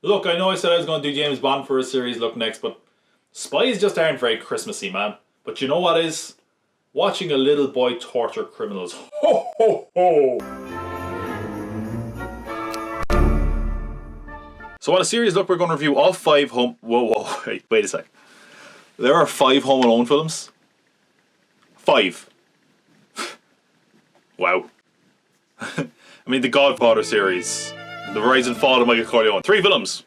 Look, I know I said I was going to do James Bond for a series look next, but spies just aren't very Christmassy, man. But you know what is? Watching a little boy torture criminals. Ho, ho, ho! So on a series look, we're going to review all 5 Whoa, wait a sec. There are 5 Home Alone films. 5. Wow. I mean, the Godfather series. The Rise and Fall of Michael Corleone. 3 films.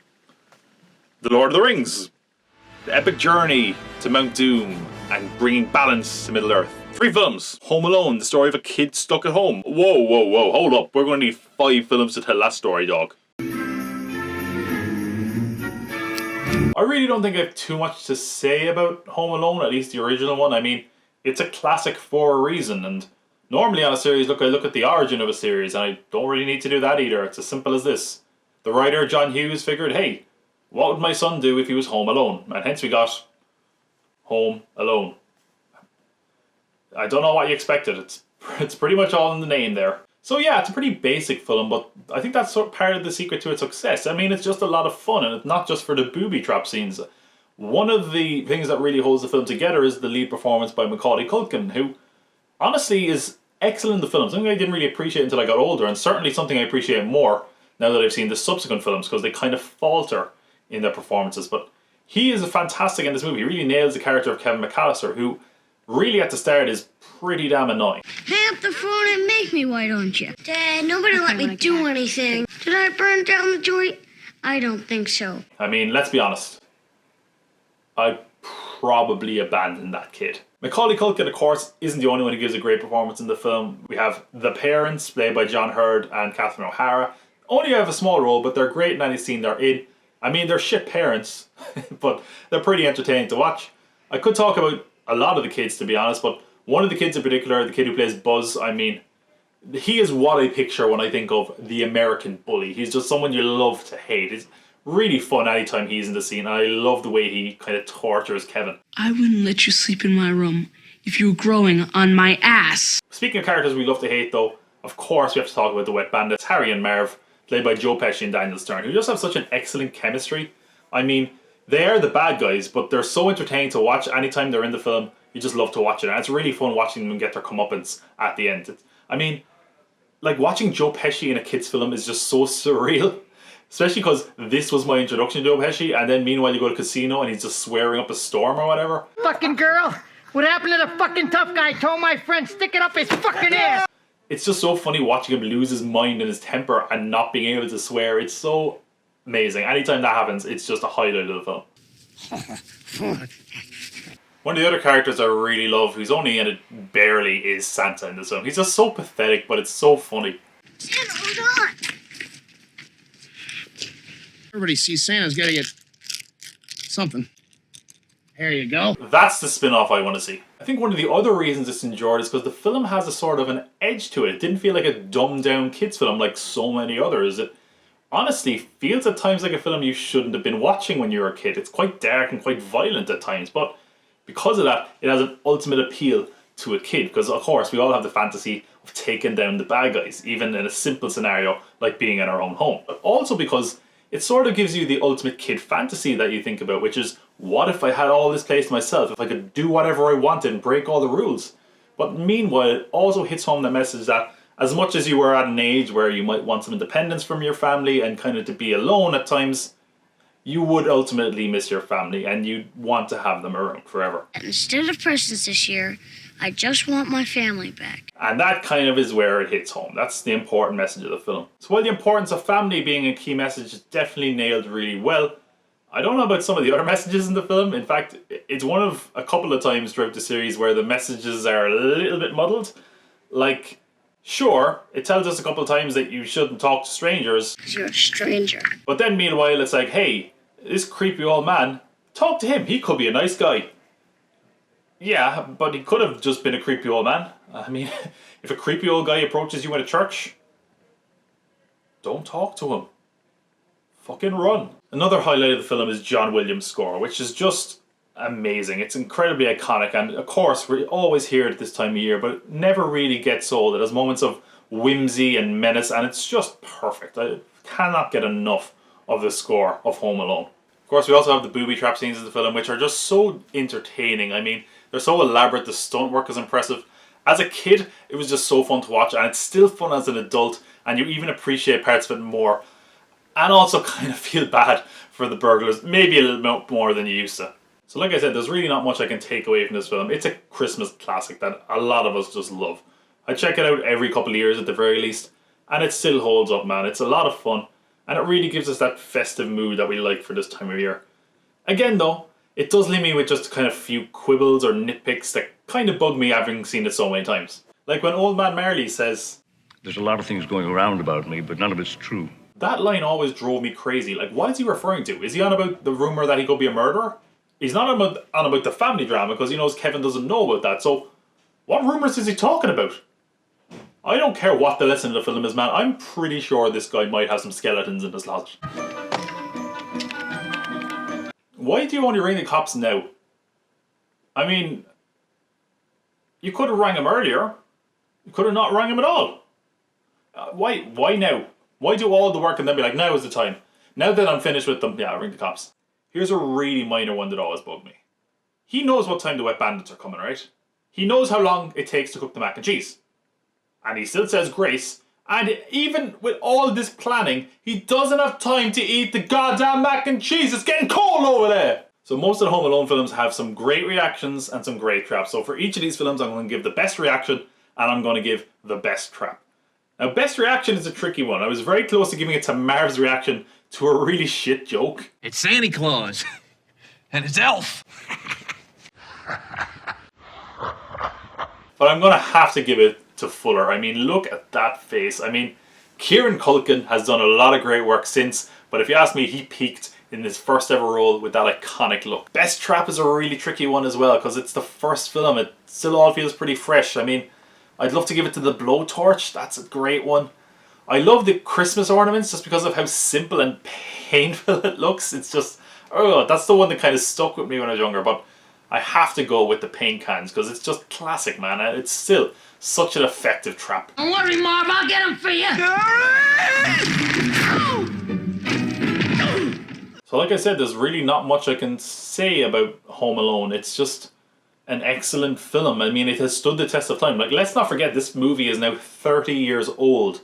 The Lord of the Rings. The Epic Journey to Mount Doom and Bringing Balance to Middle-earth. 3 films. Home Alone, the story of a kid stuck at home. Whoa, hold up. We're going to need 5 films to tell that story, dog. I really don't think I have too much to say about Home Alone, at least the original one. I mean, it's a classic for a reason, and normally on a series, I look at the origin of a series, and I don't really need to do that either. It's as simple as this. The writer, John Hughes, figured, hey, what would my son do if he was home alone? And hence we got Home Alone. I don't know what you expected. It's pretty much all in the name there. So yeah, it's a pretty basic film, but I think that's sort of part of the secret to its success. I mean, it's just a lot of fun, and it's not just for the booby trap scenes. One of the things that really holds the film together is the lead performance by Macaulay Culkin, who honestly is excellent in the film. Something I didn't really appreciate until I got older, and certainly something I appreciate more now that I've seen the subsequent films, because they kind of falter in their performances. But he is fantastic in this movie. He really nails the character of Kevin McAllister, who really at the start is pretty damn annoying. Hang up the phone and make me, why don't you? Dad, nobody let me do anything. Did I burn down the joint? I don't think so. I mean, let's be honest. I'd probably abandon that kid. Macaulay Culkin, of course, isn't the only one who gives a great performance in the film. We have the parents, played by John Hurd and Catherine O'Hara. Only have a small role, but they're great in any scene they're in. I mean, they're shit parents, but they're pretty entertaining to watch. I could talk about a lot of the kids, to be honest, but one of the kids in particular, the kid who plays Buzz, I mean, he is what I picture when I think of the American bully. He's just someone you love to hate. It's really fun anytime he's in the scene. I love the way he kind of tortures Kevin. I wouldn't let you sleep in my room if you were growing on my ass. Speaking of characters we love to hate, though, of course we have to talk about the Wet Bandits, Harry and Marv, played by Joe Pesci and Daniel Stern, who just have such an excellent chemistry. I mean, they are the bad guys, but they're so entertaining to watch anytime they're in the film. You just love to watch it, and it's really fun watching them get their comeuppance at the end. I mean, like, watching Joe Pesci in a kid's film is just so surreal. Especially because this was my introduction to Joe Pesci, and then meanwhile you go to Casino and he's just swearing up a storm or whatever. Fucking girl! What happened to the fucking tough guy? Told my friend stick it up his fucking ass! It's just so funny watching him lose his mind and his temper and not being able to swear. It's so amazing. Anytime that happens, it's just a highlight of the film. One of the other characters I really love, who's only in it barely, is Santa in this film. He's just so pathetic, but it's so funny. Santa, hold on! Everybody sees Santa's gotta get something. There you go. That's the spin-off I want to see. I think one of the other reasons it's enjoyed is because the film has a sort of an edge to it. It didn't feel like a dumbed-down kids film like so many others. It honestly feels at times like a film you shouldn't have been watching when you were a kid. It's quite dark and quite violent at times, but because of that, it has an ultimate appeal to a kid, because of course we all have the fantasy of taking down the bad guys, even in a simple scenario like being in our own home. But also because it sort of gives you the ultimate kid fantasy that you think about, which is, what if I had all this place to myself, if I could do whatever I wanted and break all the rules? But meanwhile, it also hits home the message that as much as you were at an age where you might want some independence from your family and kind of to be alone at times, you would ultimately miss your family and you'd want to have them around forever. Instead of presents this year, I just want my family back. And that kind of is where it hits home. That's the important message of the film. So while the importance of family being a key message is definitely nailed really well, I don't know about some of the other messages in the film. In fact, it's one of a couple of times throughout the series where the messages are a little bit muddled. Like, sure, it tells us a couple of times that you shouldn't talk to strangers. 'Cause you're a stranger. But then meanwhile it's like, hey, this creepy old man, talk to him. He could be a nice guy. Yeah, but he could have just been a creepy old man. I mean, if a creepy old guy approaches you at a church, don't talk to him. Fucking run. Another highlight of the film is John Williams' score, which is just amazing. It's incredibly iconic, and of course we always hear it at this time of year, but it never really gets old. It has moments of whimsy and menace, and it's just perfect. I cannot get enough of the score of Home Alone. Of course, we also have the booby trap scenes in the film, which are just so entertaining. I mean, they're so elaborate, the stunt work is impressive. As a kid, it was just so fun to watch, and it's still fun as an adult, and you even appreciate parts of it more. And also kind of feel bad for the burglars, maybe a little bit more than you used to. So like I said, there's really not much I can take away from this film. It's a Christmas classic that a lot of us just love. I check it out every couple of years at the very least, and it still holds up, man. It's a lot of fun, and it really gives us that festive mood that we like for this time of year. Again though, it does leave me with just kind of few quibbles or nitpicks that kind of bug me having seen it so many times. Like when Old Man Marley says, "There's a lot of things going around about me, but none of it's true." That line always drove me crazy. Like, what is he referring to? Is he on about the rumour that he could be a murderer? He's not on about the family drama because he knows Kevin doesn't know about that. So, what rumours is he talking about? I don't care what the lesson of the film is, man. I'm pretty sure this guy might have some skeletons in his lodge. Why do you only ring the cops now? I mean, you could have rang him earlier. You could have not rang him at all. Why now? Why do all the work and then be like, now is the time? Now that I'm finished with them, yeah, I'll ring the cops. Here's a really minor one that always bugged me. He knows what time the wet bandits are coming, right? He knows how long it takes to cook the mac and cheese. And he still says grace. And even with all this planning, he doesn't have time to eat the goddamn mac and cheese. It's getting cold over there. So most of the Home Alone films have some great reactions and some great traps. So for each of these films, I'm going to give the best reaction and I'm going to give the best trap. Now, best reaction is a tricky one. I was very close to giving it to Marv's reaction to a really shit joke. It's Santa Claus. And it's Elf. But I'm going to have to give it to Fuller. I mean, look at that face. I mean, Kieran Culkin has done a lot of great work since, but if you ask me, he peaked in his first ever role with that iconic look. Best trap is a really tricky one as well, because it's the first film. It still all feels pretty fresh. I mean, I'd love to give it to the blowtorch. That's a great one. I love the Christmas ornaments just because of how simple and painful it looks. It's just, oh, that's the one that kind of stuck with me when I was younger. But I have to go with the paint cans because it's just classic, man. And it's still such an effective trap. Don't worry, Marv, I'll get him for you. So like I said, there's really not much I can say about Home Alone. It's just an excellent film. I mean, it has stood the test of time. Like, let's not forget, this movie is now 30 years old.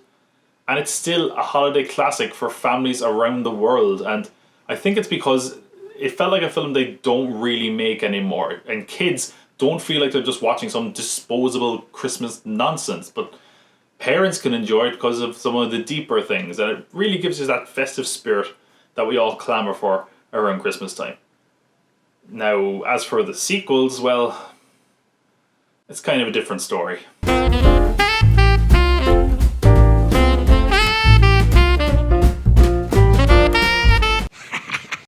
And it's still a holiday classic for families around the world. And I think it's because it felt like a film they don't really make anymore. And kids don't feel like they're just watching some disposable Christmas nonsense. But parents can enjoy it because of some of the deeper things. And it really gives you that festive spirit that we all clamour for around Christmas time. Now, as for the sequels, well, it's kind of a different story.